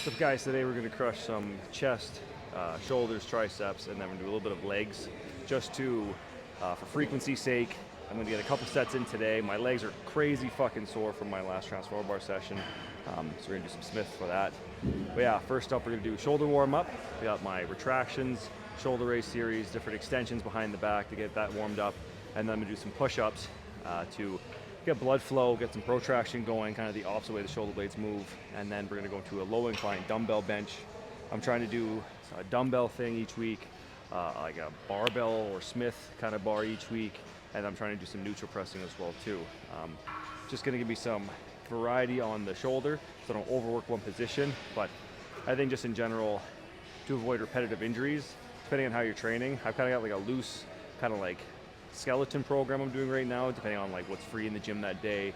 So guys, today we're going to crush some chest, shoulders, triceps, and then we're going to do a little bit of legs just to, for frequency's sake. I'm going to get a couple sets in today. My legs are crazy fucking sore from my last transformer bar session, so we're going to do some Smith for that. But yeah, first up we're going to do shoulder warm up. We got my retractions, shoulder raise series, different extensions behind the back to get that warmed up, and then I'm going to do some push-ups to get blood flow, get some protraction going, kind of the opposite way the shoulder blades move, and then we're going to go into a low incline dumbbell bench. I'm trying to do a dumbbell thing each week, like a barbell or Smith kind of bar each week, and I'm trying to do some neutral pressing as well too. Just going to give me some variety on the shoulder so I don't overwork one position, but I think just in general, to avoid repetitive injuries, depending on how you're training, I've kind of got like a loose kind of like skeleton program I'm doing right now, depending on like what's free in the gym that day,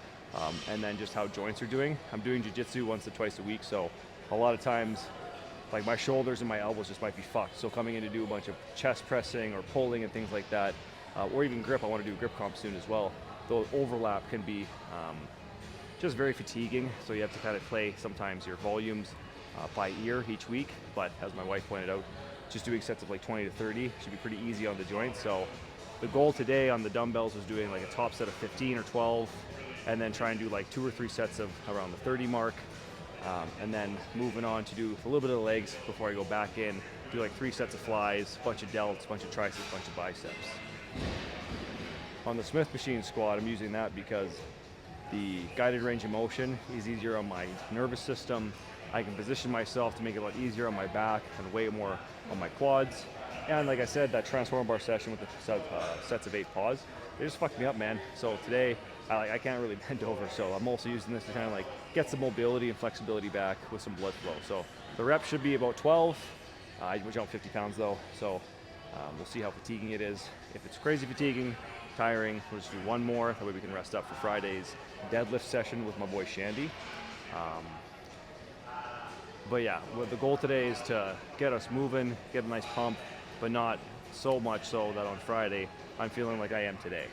and then just how joints are doing. I'm doing jiu-jitsu once to twice a week, so a lot of times like my shoulders and my elbows just might be fucked. So coming in to do a bunch of chest pressing or pulling and things like that, or even grip, I want to do grip comp soon as well. The overlap can be just very fatiguing, so you have to kind of play sometimes your volumes by ear each week, but as my wife pointed out, just doing sets of like 20 to 30 should be pretty easy on the joints. So the goal today on the dumbbells was doing like a top set of 15 or 12, and then try and do like 2 or 3 sets of around the 30 mark, and then moving on to do a little bit of the legs before I go back in, do like 3 sets of flies, bunch of delts, bunch of triceps, bunch of biceps. On the Smith machine squat, I'm using that because the guided range of motion is easier on my nervous system. I can position myself to make it a lot easier on my back and way more on my quads. And like I said, that transformer bar session with the sets of 8 pause, they just fucked me up, man. So today, I can't really bend over, so I'm also using this to kind of like get some mobility and flexibility back with some blood flow. So the rep should be about 12. I jump 50 pounds though, so we'll see how fatiguing it is. If it's crazy fatiguing, tiring, we'll just do one more, that way we can rest up for Friday's deadlift session with my boy Shandy. But yeah, the goal today is to get us moving, get a nice pump, but not so much so that on Friday I'm feeling like I am today.